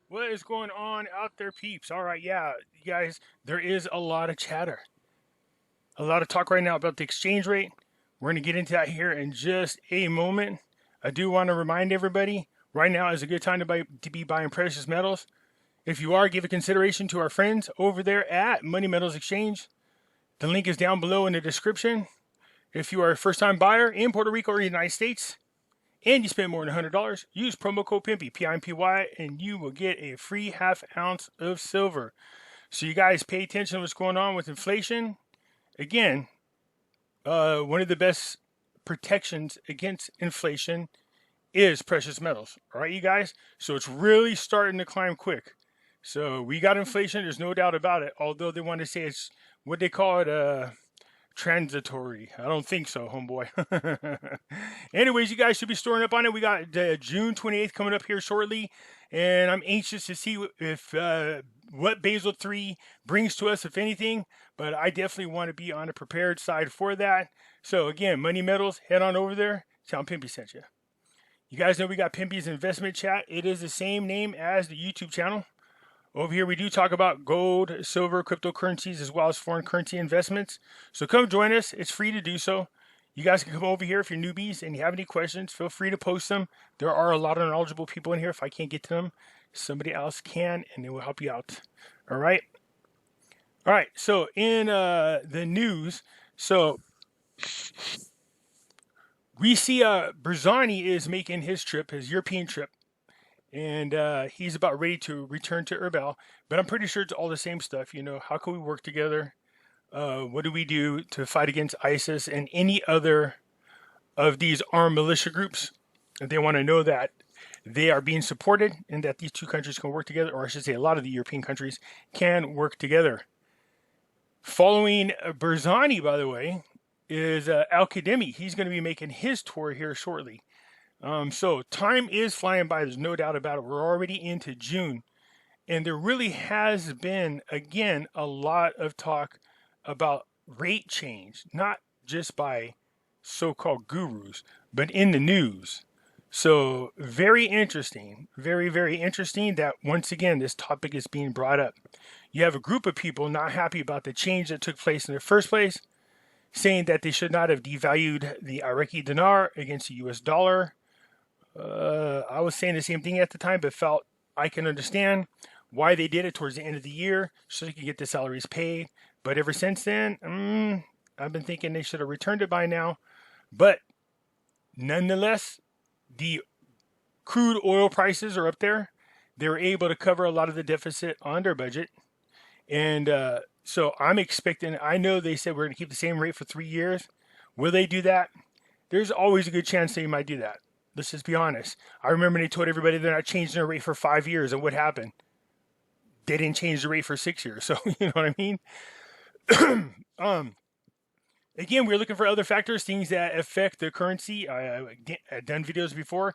What is going on out there, peeps? All right, yeah, you guys, there is a lot of chatter, a lot of talk right now about the exchange rate. We're going to get into that here in just a moment. I do want to remind everybody right now is a good time to be buying precious metals. If you are, give a consideration to our friends over there at Money Metals Exchange. The link is down below in the description. If you are a first-time buyer in Puerto Rico or the United States, and you spend more than $100, use promo code PIMPY, P-I-M-P-Y, and you will get a free half ounce of silver. So you guys pay attention to what's going on with inflation. Again, one of the best protections against inflation is precious metals. All right, you guys? So it's really starting to climb quick. So we got inflation. There's no doubt about it. Although they want to say it's what they call it, transitory. I don't think so, homeboy. Anyways, you guys should be storing up on it. We got June 28th coming up here shortly, and I'm anxious to see if what Basel III brings to us, if anything. But I definitely want to be on the prepared side for that. So again, Money Metals, head on over there. Tell them Pimpy sent you. You guys know we got PIMPY'S investment chat. It is the same name as the YouTube channel. Over here, we do talk about gold, silver, cryptocurrencies, as well as foreign currency investments. So come join us. It's free to do so. You guys can come over here if you're newbies and you have any questions. Feel free to post them. There are a lot of knowledgeable people in here. If I can't get to them, somebody else can, and they will help you out. All right? All right. So in the news, so we see Barzani is making his trip, his European trip. And he's about ready to return to Erbil, but I'm pretty sure it's all the same stuff. You know, how can we work together? What do we do to fight against ISIS and any other of these armed militia groups? They want to know that they are being supported and that these two countries can work together, or I should say a lot of the European countries can work together. Following Barzani, by the way, is Al-Kademi. He's going to be making his tour here shortly. So time is flying by. There's no doubt about it. We're already into June, and there really has been, again, a lot of talk about rate change, not just by so-called gurus, but in the news. So very interesting, very, very interesting that once again, this topic is being brought up. You have a group of people not happy about the change that took place in the first place, saying that they should not have devalued the Iraqi dinar against the US dollar. I was saying the same thing at the time, but felt I can understand why they did it towards the end of the year so they could get the salaries paid. But ever since then, I've been thinking they should have returned it by now. But nonetheless, the crude oil prices are up there. They were able to cover a lot of the deficit on their budget. And so I'm expecting, I know they said we're going to keep the same rate for 3 years. Will they do that? There's always a good chance they might do that. Let's just be honest. I remember they told everybody they're not changing their rate for 5 years, and what happened? They didn't change the rate for 6 years. So you know what I mean? Again, we're looking for other factors, things that affect the currency. I've done videos before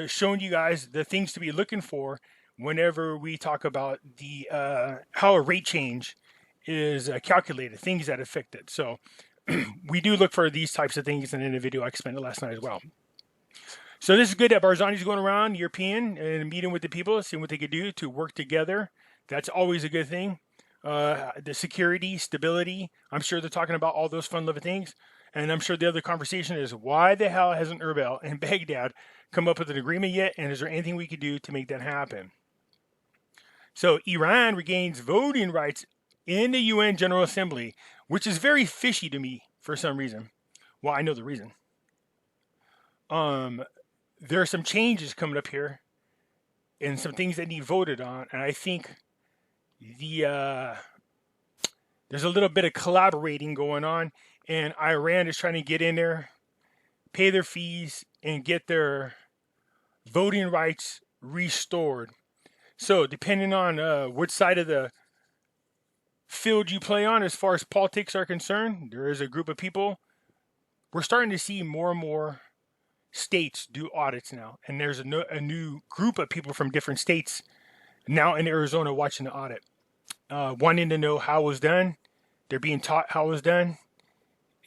showing you guys the things to be looking for whenever we talk about the how a rate change is calculated, things that affect it. So we do look for these types of things, and in the video I explained it last night as well. So this is good that Barzani's going around European and meeting with the people, seeing what they could do to work together. That's always a good thing. The security, stability, I'm sure they're talking about all those fun-loving things. And I'm sure the other conversation is, why the hell hasn't Erbil and Baghdad come up with an agreement yet? And is there anything we could do to make that happen? So Iran regains voting rights in the UN General Assembly, which is very fishy to me for some reason. Well, I know the reason. There are some changes coming up here and some things that need voted on. And I think there's a little bit of collaborating going on, and Iran is trying to get in there, pay their fees, and get their voting rights restored. So depending on which side of the field you play on as far as politics are concerned, there is a group of people. We're starting to see more and more states do audits now, and there's a new group of people from different states now in Arizona watching the audit, wanting to know how it was done. They're being taught how it was done,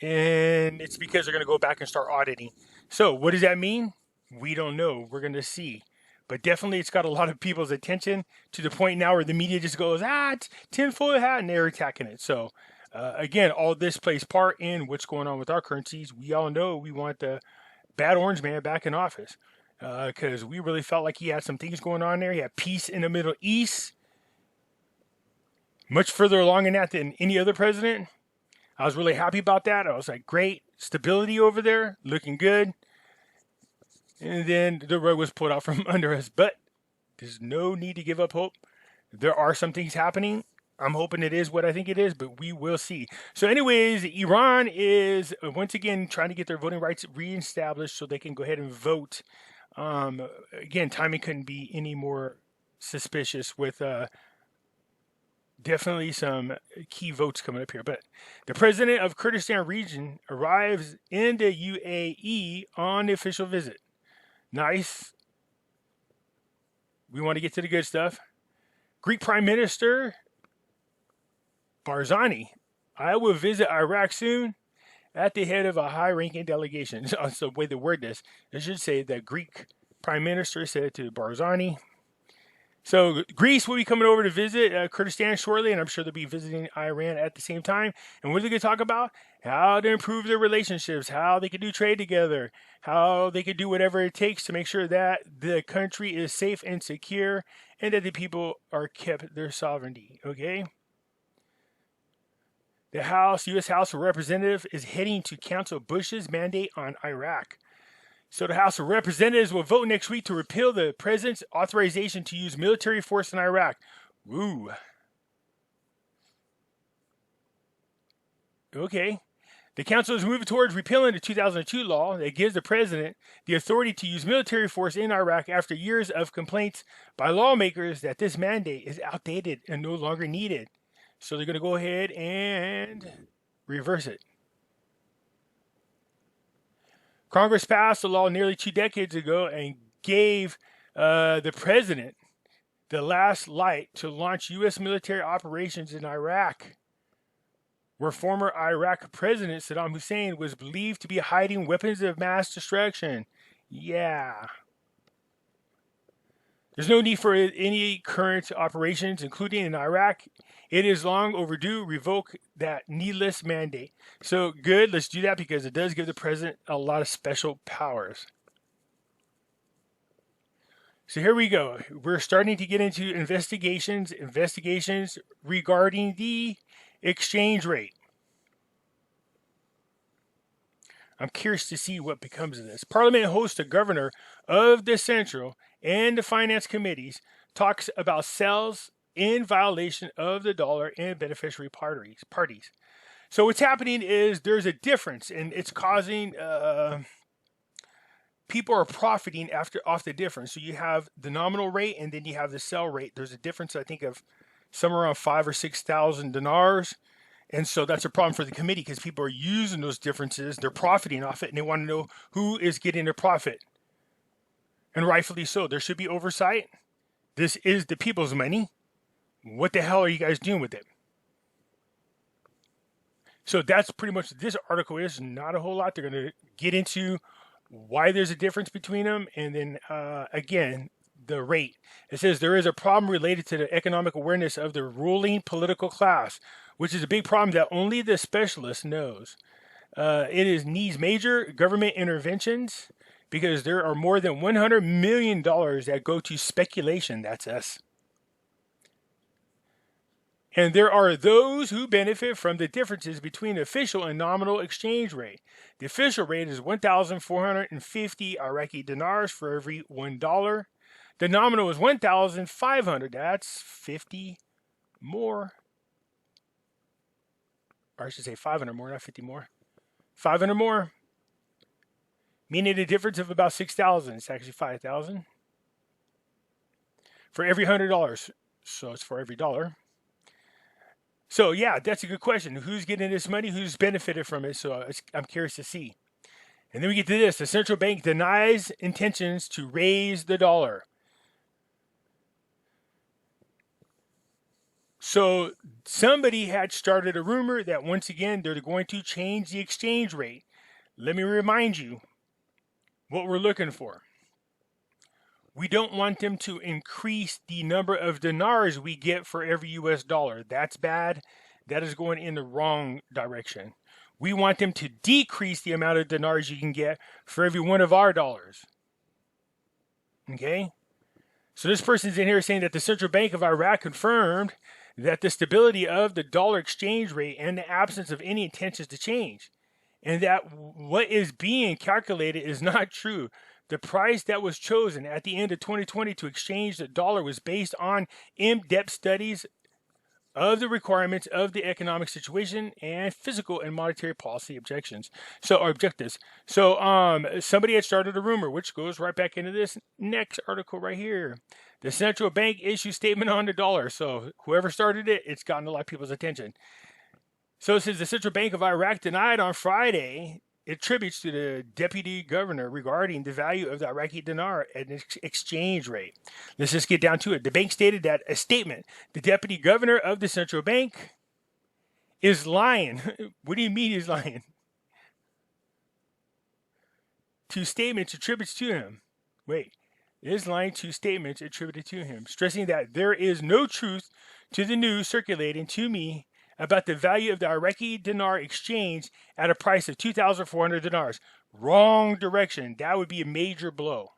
and it's because they're going to go back and start auditing. So what does that mean? We don't know. We're going to see. but definitely it's got a lot of people's attention to the point now where the media just goes, it's tinfoil hat, and they're attacking it. So again, all this plays part in what's going on with our currencies. We all know we want the bad orange man back in office because we really felt like he had some things going on there. He had peace in the Middle East, much further along in that than any other president. I was really happy about that. I was like, great stability over there, looking good. And then the rug was pulled out from under us. But there's no need to give up hope. There are some things happening. I'm hoping it is what I think it is, but we will see. So anyways, Iran is once again trying to get their voting rights reestablished so they can go ahead and vote. Again, timing couldn't be any more suspicious with definitely some key votes coming up here. But the president of Kurdistan region arrives in the UAE on the official visit. Nice. We want to get to the good stuff. Greek Prime Minister Barzani, I will visit Iraq soon at the head of a high-ranking delegation. That's the way they word this. I should say that Greek Prime Minister said to Barzani. So Greece will be coming over to visit Kurdistan shortly, and I'm sure they'll be visiting Iran at the same time. And what are they going to talk about? How to improve their relationships, how they can do trade together, how they can do whatever it takes to make sure that the country is safe and secure and that the people are kept their sovereignty, okay? The U.S. House of Representatives is heading to cancel Bush's mandate on Iraq. So the House of Representatives will vote next week to repeal the president's authorization to use military force in Iraq. Woo. Okay. The council is moving towards repealing the 2002 law that gives the president the authority to use military force in Iraq after years of complaints by lawmakers that this mandate is outdated and no longer needed. So they're going to go ahead and reverse it. Congress passed a law nearly 2 decades ago and gave the president the last light to launch U.S. military operations in Iraq, where former Iraq President Saddam Hussein was believed to be hiding weapons of mass destruction. Yeah. There's no need for any current operations, including in Iraq. It is long overdue. Revoke that needless mandate. So good, let's do that because it does give the president a lot of special powers. So here we go. We're starting to get into investigations regarding the exchange rate. I'm curious to see what becomes of this. Parliament hosts the governor of the Central and the Finance Committees talks about sales in violation of the dollar and beneficiary parties. So what's happening is there's a difference, and it's causing people are profiting off the difference. So you have the nominal rate, and then you have the sell rate. There's a difference, I think, of somewhere around 5,000 or 6,000 dinars. And so that's a problem for the committee because people are using those differences. They're profiting off it, and they want to know who is getting the profit. And rightfully so. There should be oversight. This is the people's money. What the hell are you guys doing with it? So that's pretty much this article is. Not a whole lot. They're going to get into why there's a difference between them. And then, again, the rate. It says there is a problem related to the economic awareness of the ruling political class, which is a big problem that only the specialist knows. It needs major government interventions because there are more than $100 million that go to speculation. That's us. And there are those who benefit from the differences between the official and nominal exchange rate. The official rate is 1,450 Iraqi dinars for every $1. The nominal is 1,500. That's 50 more. Or I should say 500 more, not 50 more. 500 more. Meaning a difference of about 6,000. It's actually 5,000. For every $100. So it's for every dollar. So, yeah, that's a good question. Who's getting this money? Who's benefited from it? So I'm curious to see. And then we get to this. The central bank denies intentions to raise the dollar. So somebody had started a rumor that once again, they're going to change the exchange rate. Let me remind you what we're looking for. We don't want them to increase the number of dinars we get for every US dollar. That's bad. That is going in the wrong direction. We want them to decrease the amount of dinars you can get for every one of our dollars. Okay? So this person's in here saying that the Central Bank of Iraq confirmed that the stability of the dollar exchange rate and the absence of any intentions to change, and that what is being calculated is not true. The price that was chosen at the end of 2020 to exchange the dollar was based on in-depth studies of the requirements of the economic situation and fiscal and monetary policy objectives. So somebody had started a rumor, which goes right back into this next article right here. The central bank issued statement on the dollar. So whoever started it, it's gotten a lot of people's attention. So it says the Central Bank of Iraq denied on Friday attributes to the deputy governor regarding the value of the Iraqi dinar at an exchange rate. Let's just get down to it. The bank stated that a statement, the deputy governor of the central bank is lying. What do you mean he's lying? Two statements attributed to him. Wait, is lying to statements attributed to him, stressing that there is no truth to the news circulating to me about the value of the Iraqi dinar exchange at a price of 2,400 dinars. Wrong direction. That would be a major blow.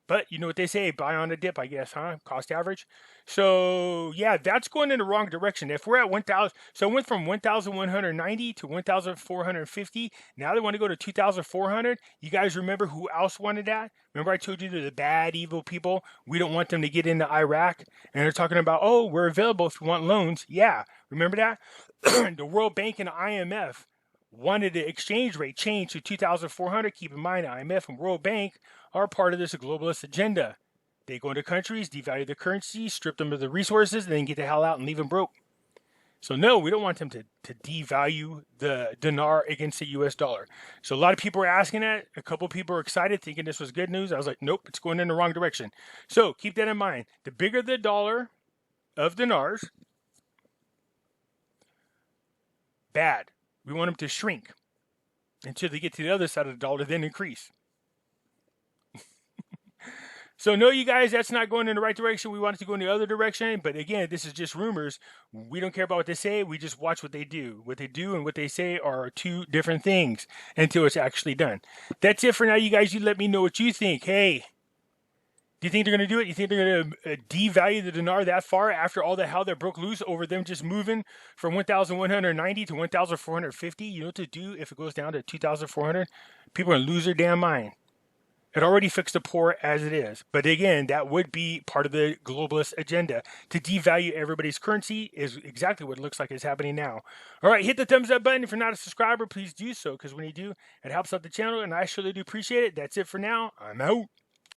But you know what they say, buy on a dip, I guess, huh? Cost average. So yeah, that's going in the wrong direction. If we're at 1,000, so it went from 1,190 to 1,450. Now they want to go to 2,400. You guys remember who else wanted that? Remember I told you they're the bad, evil people. We don't want them to get into Iraq. And they're talking about, oh, we're available if you want loans. Yeah, remember that? The World Bank and the IMF wanted the exchange rate changed to 2,400. Keep in mind, IMF and World Bank are part of this globalist agenda. They go into countries, devalue the currency, strip them of the resources, and then get the hell out and leave them broke. So no, we don't want them to devalue the dinar against the US dollar. So a lot of people are asking that. A couple of people are excited, thinking this was good news. I was like, nope, it's going in the wrong direction. So keep that in mind. The bigger the dollar of dinars, bad. We want them to shrink until they get to the other side of the dollar, then increase. So no, you guys, that's not going in the right direction. We want it to go in the other direction. But again, this is just rumors. We don't care about what they say. We just watch what they do. What they do and what they say are two different things until it's actually done. That's it for now, you guys. You let me know what you think. Hey, do you think they're going to do it? You think they're going to devalue the dinar that far after all the hell that broke loose over them just moving from 1,190 to 1,450? You know what to do if it goes down to 2,400? People are going to lose their damn mind. It already fixed the poor as it is. But again, that would be part of the globalist agenda. To devalue everybody's currency is exactly what it looks like is happening now. All right, hit the thumbs up button. If you're not a subscriber, please do so, because when you do, it helps out the channel, and I surely do appreciate it. That's it for now. I'm out.